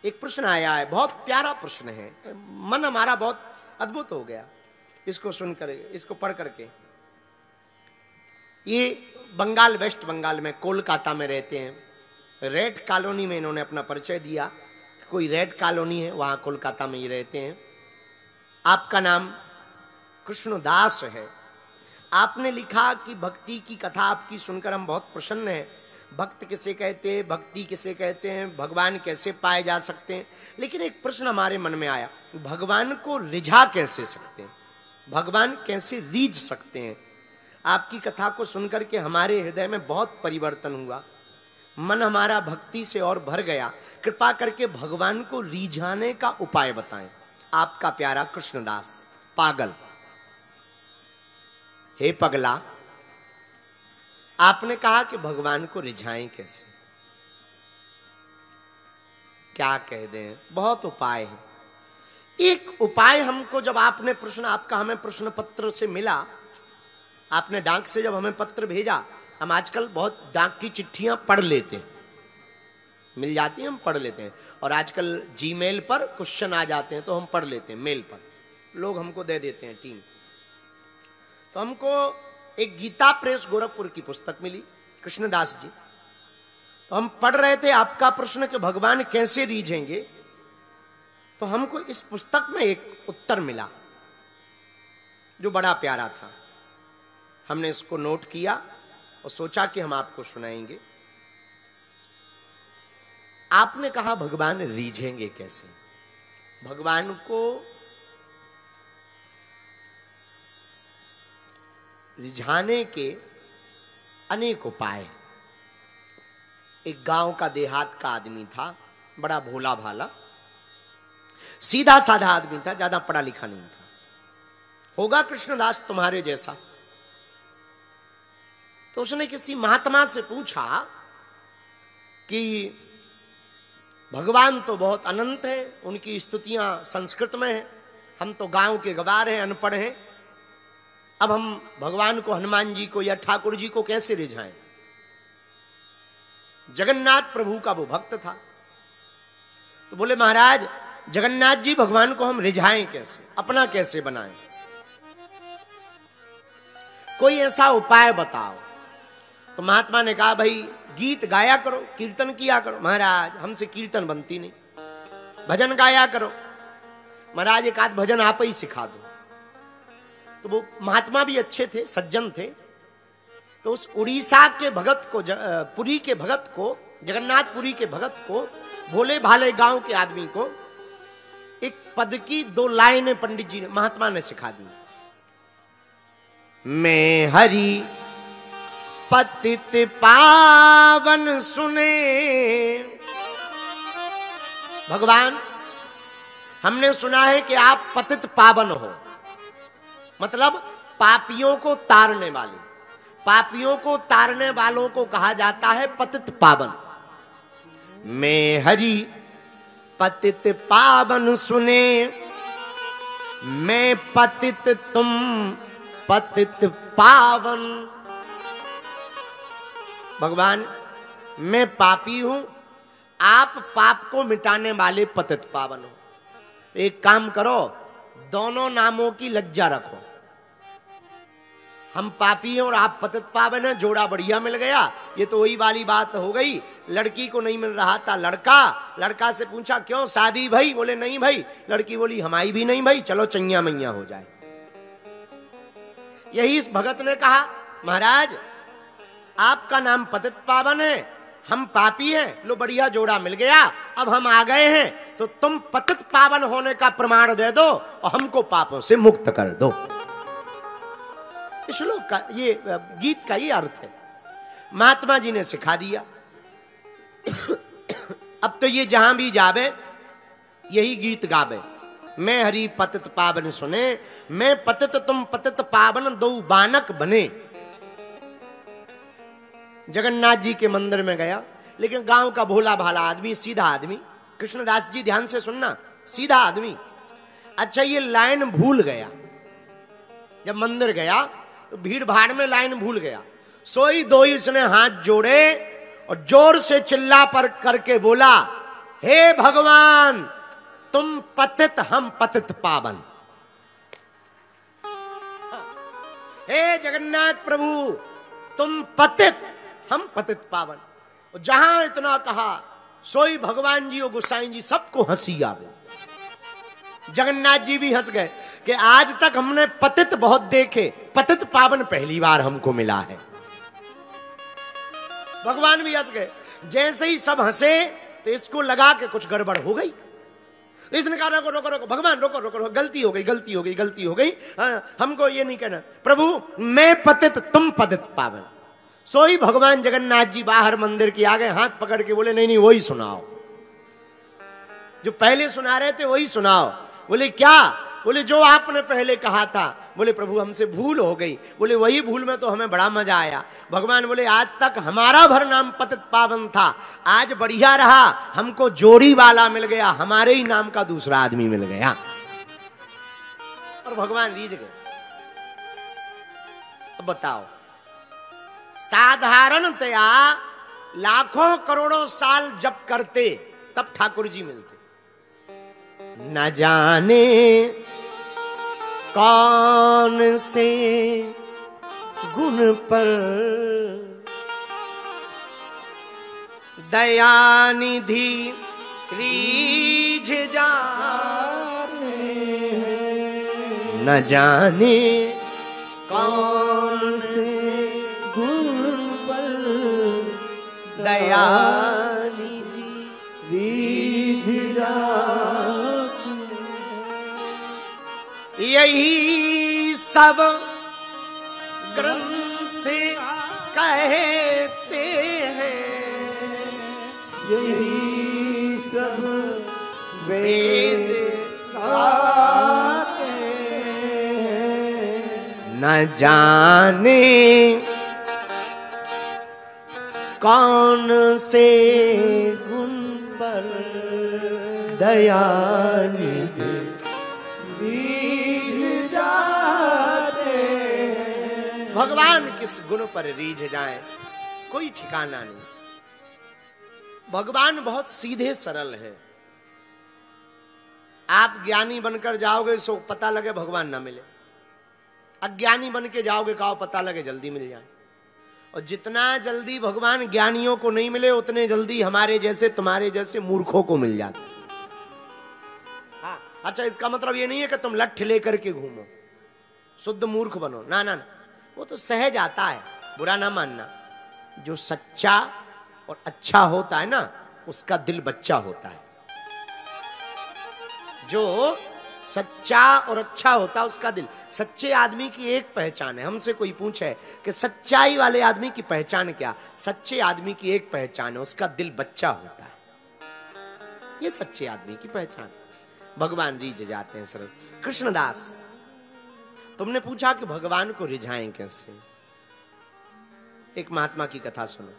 एक प्रश्न आया है, बहुत प्यारा प्रश्न है, मन हमारा बहुत अद्भुत हो गया इसको सुनकर, इसको पढ़ करके। ये बंगाल, वेस्ट बंगाल में कोलकाता में रहते हैं। रेड कॉलोनी में इन्होंने अपना परिचय दिया। कोई रेड कॉलोनी है, वहां कोलकाता में ही रहते हैं। आपका नाम कृष्णदास है। आपने लिखा कि भक्ति की कथा आपकी सुनकर हम बहुत प्रसन्न हैं। भक्त किसे कहते हैं, भक्ति किसे कहते हैं, भगवान कैसे पाए जा सकते हैं। लेकिन एक प्रश्न हमारे मन में आया, भगवान को रिझा कैसे सकते हैं, भगवान कैसे रीझ सकते हैं। आपकी कथा को सुनकर के हमारे हृदय में बहुत परिवर्तन हुआ, मन हमारा भक्ति से और भर गया। कृपा करके भगवान को रिझाने का उपाय बताएं। आपका प्यारा कृष्णदास। पागल, हे पगला, आपने कहा कि भगवान को रिझाएं कैसे, क्या कह दें, बहुत उपाय है। एक उपाय हमको, जब आपने प्रश्न, आपका हमें प्रश्न पत्र से मिला, आपने डाक से जब हमें पत्र भेजा, हम आजकल बहुत डाक की चिट्ठियां पढ़ लेते हैं, मिल जाती हैं, हम पढ़ लेते हैं। और आजकल जीमेल पर क्वेश्चन आ जाते हैं तो हम पढ़ लेते हैं, मेल पर लोग हमको दे देते हैं टीम। तो हमको एक गीता प्रेस गोरखपुर की पुस्तक मिली, कृष्णदास जी। तो हम पढ़ रहे थे आपका प्रश्न कि भगवान कैसे रीझेंगे। तो हमको इस पुस्तक में एक उत्तर मिला जो बड़ा प्यारा था। हमने इसको नोट किया और सोचा कि हम आपको सुनाएंगे। आपने कहा भगवान रीझेंगे कैसे। भगवान को रिझाने के अनेक उपाय। एक गांव का, देहात का आदमी था, बड़ा भोला भाला, सीधा साधा आदमी था, ज्यादा पढ़ा लिखा नहीं था। होगा कृष्णदास तुम्हारे जैसा। तो उसने किसी महात्मा से पूछा कि भगवान तो बहुत अनंत है, उनकी स्तुतियां संस्कृत में है, हम तो गांव के गवार हैं, अनपढ़ हैं, अब हम भगवान को, हनुमान जी को या ठाकुर जी को कैसे रिझाएं। जगन्नाथ प्रभु का वो भक्त था। तो बोले महाराज, जगन्नाथ जी भगवान को हम रिझाएं कैसे, अपना कैसे बनाएं, कोई ऐसा उपाय बताओ। तो महात्मा ने कहा भाई गीत गाया करो, कीर्तन किया करो। महाराज हमसे कीर्तन बनती नहीं। भजन गाया करो। महाराज एक आध भजन आप ही सिखा दो। तो वो महात्मा भी अच्छे थे, सज्जन थे। तो उस उड़ीसा के भगत को, पुरी के भगत को, जगन्नाथपुरी के भगत को, भोले भाले गांव के आदमी को एक पद की 2 लाइनें पंडित जी ने, महात्मा ने सिखा दी। मैं हरि पतित पावन सुने। भगवान, हमने सुना है कि आप पतित पावन हो, मतलब पापियों को तारने वाले। पापियों को तारने वालों को कहा जाता है पतित पावन। मैं हरि पतित पावन सुने, मैं पतित तुम पतित पावन। भगवान मैं पापी हूं, आप पाप को मिटाने वाले पतित पावन हो। एक काम करो, दोनों नामों की लज्जा रखो। हम पापी हैं और आप पतित पावन हैं, जोड़ा बढ़िया मिल गया। ये तो वही वाली बात हो गई, लड़की को नहीं मिल रहा था लड़का, लड़का से पूछा क्यों शादी भाई, बोले नहीं भाई। लड़की बोली हमारी भी नहीं भाई, चलो चैया मैया हो जाए। यही इस भगत ने कहा महाराज आपका नाम पतित पावन है, हम पापी हैं, लो बढ़िया जोड़ा मिल गया, अब हम आ गए हैं, तो तुम पतित पावन होने का प्रमाण दे दो और हमको पापों से मुक्त कर दो। श्लोक का, ये गीत का ये अर्थ है। महात्मा जी ने सिखा दिया। अब तो ये जहां भी जावे यही गीत गावे। मैं हरि पतित पावन सुने, मैं पतित तुम पतित पावन, दो बानक बने। जगन्नाथ जी के मंदिर में गया, लेकिन गांव का भोला भाला आदमी, सीधा आदमी, कृष्णदास जी ध्यान से सुनना, सीधा आदमी। अच्छा ये लाइन भूल गया, जब मंदिर गया तो भीड़ भाड़ में लाइन भूल गया। सोई दो इसने हाथ जोड़े और जोर से चिल्ला पर करके बोला हे भगवान तुम पतित हम पतित पावन। हे जगन्नाथ प्रभु तुम पतित हम पतित पावन। जहां इतना कहा सोई भगवान जी और गोसाई जी सबको हंसी आ गई। जगन्नाथ जी भी हंस गए कि आज तक हमने पतित बहुत देखे, पतित पावन पहली बार हमको मिला है। भगवान भी हंस गए। जैसे ही सब हंसे तो इसको लगा कि कुछ गड़बड़ हो गई। इसने कहा रोको रोको रोको भगवान रोको रोको रोको, गलती हो गई गलती हो गई गलती हो गई। हमको ये नहीं कहना। प्रभु मैं पतित तुम पतित पावन। सोई भगवान जगन्नाथ जी बाहर मंदिर के आगे हाथ पकड़ के बोले नहीं नहीं वही सुनाओ जो पहले सुना रहे थे, वही सुनाओ। बोले क्या? बोले जो आपने पहले कहा था। बोले प्रभु हमसे भूल हो गई। बोले वही भूल में तो हमें बड़ा मजा आया। भगवान बोले आज तक हमारा भर नाम पतित पावन था, आज बढ़िया रहा, हमको जोड़ी वाला मिल गया, हमारे ही नाम का दूसरा आदमी मिल गया। और भगवान रीझ गए। अब बताओ साधारणतया लाखों करोड़ों साल जप करते तब ठाकुर जी मिलते। न जाने कौन से गुण पर दयानिधि रीझ जाते हैं। न जाने कौन से गुण पर दयानिधि रीझ जाते हैं। यही सब ग्रंथ कहते हैं, यही सब वेद गाते हैं। न जाने कौन से गुण पर दयानिधि भगवान किस गुण पर रीझ जाए कोई ठिकाना नहीं। भगवान बहुत सीधे सरल है। आप ज्ञानी बनकर जाओगे सो पता लगे भगवान ना मिले, अज्ञानी बन के जाओगे कहो पता लगे जल्दी मिल जाए। और जितना जल्दी भगवान ज्ञानियों को नहीं मिले उतने जल्दी हमारे जैसे तुम्हारे जैसे मूर्खों को मिल जाते। हाँ, अच्छा इसका मतलब ये नहीं है कि तुम लठ लेकर के घूमो शुद्ध मूर्ख बनो, ना ना, वो तो सहज आता है, बुरा ना मानना। जो सच्चा और अच्छा होता है ना उसका दिल बच्चा होता है। जो सच्चा और अच्छा होता है उसका दिल। सच्चे आदमी की एक पहचान है। हमसे कोई पूछे कि सच्चाई वाले आदमी की पहचान क्या? सच्चे आदमी की एक पहचान है, उसका दिल बच्चा होता है। ये सच्चे आदमी की पहचान। भगवान रीझ जाते हैं सरल। कृष्णदास तुमने पूछा कि भगवान को रिझाएं कैसे। एक महात्मा की कथा सुनो।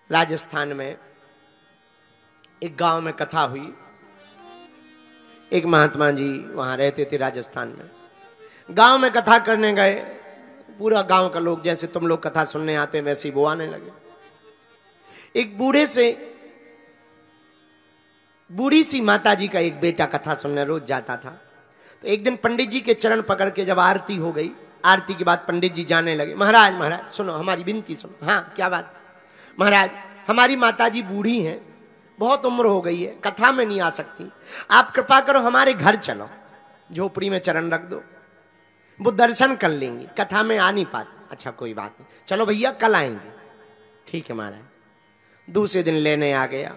राजस्थान में एक गांव में कथा हुई। एक महात्मा जी वहां रहते थे राजस्थान में। गांव में कथा करने गए। पूरा गांव का लोग जैसे तुम लोग कथा सुनने आते हैं वैसे ही वो आने लगे। एक बूढ़ी सी माता जी का एक बेटा कथा सुनने रोज जाता था। तो एक दिन पंडित जी के चरण पकड़ के जब आरती हो गई, आरती के बाद पंडित जी जाने लगे। महाराज महाराज सुनो हमारी विनती सुनो। हाँ क्या बात? महाराज हमारी माता जी बूढ़ी हैं, बहुत उम्र हो गई है, कथा में नहीं आ सकती, आप कृपा करो हमारे घर चलो, झोपड़ी में चरण रख दो, वो दर्शन कर लेंगी, कथा में आ नहीं पाती। अच्छा कोई बात नहीं, चलो भैया कल आएंगे। ठीक है महाराज। दूसरे दिन लेने आ गया,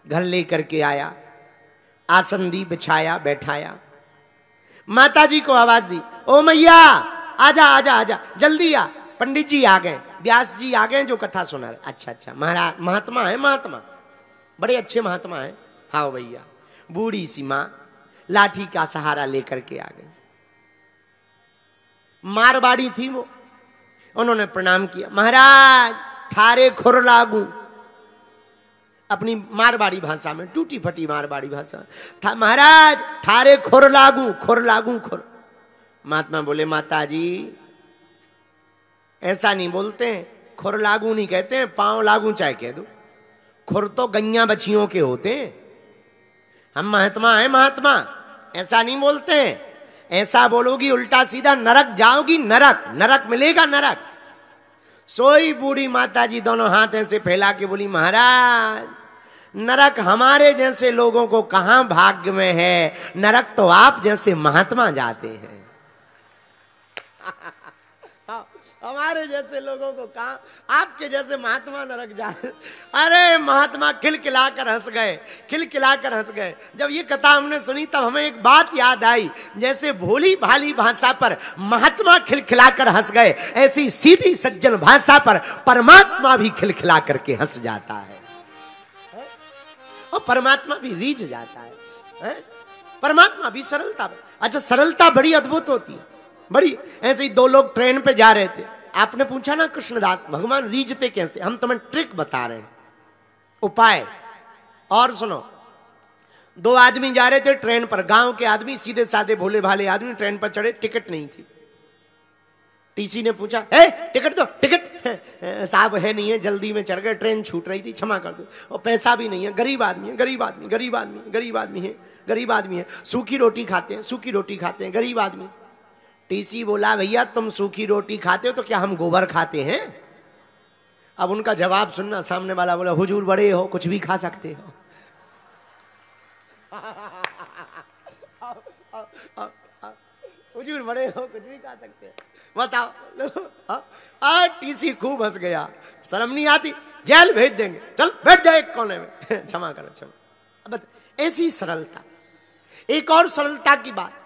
घर लेकर के आया, आसन दी, बिछाया, बैठाया। माता जी को आवाज दी, ओ मैया आजा आजा आजा जल्दी आ, पंडित जी आ गए, व्यास जी आ गए जो कथा सुना रहे। अच्छा अच्छा महाराज महात्मा है, महात्मा बड़े अच्छे महात्मा है। हाँ भैया। बूढ़ी सी मां लाठी का सहारा लेकर के आ गई। मारवाड़ी थी वो। उन्होंने प्रणाम किया। महाराज थारे खुर लागू, अपनी मारवाड़ी भाषा में, टूटी फटी मारवाड़ी भाषा था। महाराज थारे खुर लागू, खुर लागू खुर। महात्मा बोले माता जी ऐसा नहीं बोलते हैं, खुर लागू नहीं कहते हैं, पांव लागू चाहे कह दो। खुर तो गैया बछियों के होते हैं। हम महात्मा हैं, महात्मा ऐसा नहीं बोलते हैं। ऐसा बोलोगी उल्टा सीधा नरक जाओगी, नरक, नरक मिलेगा नरक। सोई बूढ़ी माता जी दोनों हाथ ऐसे फैला के बोली, महाराज नरक हमारे जैसे लोगों को कहां भाग्य में है, नरक तो आप जैसे महात्मा जाते हैं। हमारे जैसे लोगों को कहा, आपके जैसे महात्मा नरक जाए। अरे महात्मा खिलखिलाकर हंस गए, खिलखिलाकर हंस गए। जब ये कथा हमने सुनी तब हमें एक बात याद आई, जैसे भोली भाली भाषा पर महात्मा खिलखिलाकर हंस गए, ऐसी सीधी सज्जन भाषा पर परमात्मा भी खिलखिला करके हंस जाता है और परमात्मा भी रीझ जाता है। परमात्मा भी सरलता। अच्छा, सरलता बड़ी अद्भुत होती है, बड़ी। ऐसे ही दो लोग ट्रेन पे जा रहे थे, आपने पूछा ना कृष्णदास भगवान रीझते कैसे, हम तुम्हें ट्रिक बता रहे हैं, उपाय। और सुनो, दो आदमी जा रहे थे ट्रेन पर, गांव के आदमी, सीधे साधे भोले भाले आदमी ट्रेन पर चढ़े, टिकट नहीं थी। टीसी ने पूछा, है टिकट दो, टिकट साहब है नहीं है, जल्दी में चढ़ गए, ट्रेन छूट रही थी, क्षमा कर दो। और पैसा भी नहीं है, गरीब आदमी है, गरीब आदमी, गरीब आदमी, गरीब आदमी है, गरीब आदमी है, सूखी रोटी खाते हैं, सूखी रोटी खाते हैं, गरीब आदमी। टीसी बोला, भैया तुम सूखी रोटी खाते हो तो क्या हम गोबर खाते हैं? अब उनका जवाब सुनना। सामने वाला बोला, हुजूर बड़े हो, कुछ भी खा सकते हो। हुजूर बड़े हो, कुछ भी खा सकते हो, बताओ। टीसी खूब हंस गया, शर्म नहीं आती, जेल भेज देंगे, चल बैठ जाए एक कोने में। क्षमा करो, क्षमा। अब ऐसी सरलता। एक और सरलता की बात,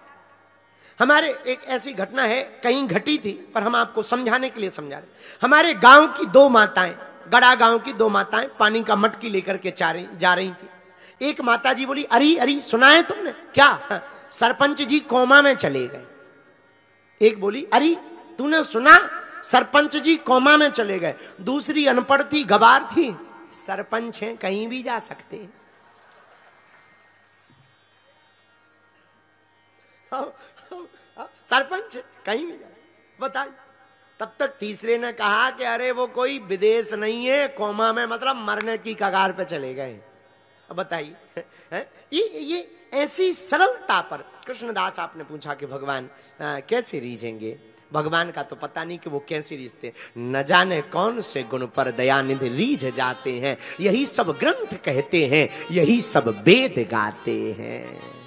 हमारे एक ऐसी घटना है, कहीं घटी थी पर हम आपको समझाने के लिए समझा रहे। हमारे गांव की दो माताएं, गड़ा गांव की दो माताएं पानी का मटकी लेकर के जा रही थी। एक माता जी बोली, अरे अरे सुना है तुमने? क्या? सरपंच जी कोमा में चले गए। एक बोली, अरे तूने सुना सरपंच जी कोमा में चले गए। दूसरी अनपढ़ थी, गवार थी, सरपंच हैं कहीं भी जा सकते हैं। सरपंच कहीं भी जाए, बताइए। तब तक तीसरे ने कहा कि अरे वो कोई विदेश नहीं है, कोमा में मतलब मरने की कगार पे चले गए। अब बताइए, ये ऐसी सरलता पर कृष्णदास आपने पूछा कि भगवान कैसे रीझेंगे? भगवान का तो पता नहीं कि वो कैसे रीझते, न जाने कौन से गुण पर दयानिधि रीझ जाते हैं। यही सब ग्रंथ कहते हैं, यही सब वेद गाते हैं।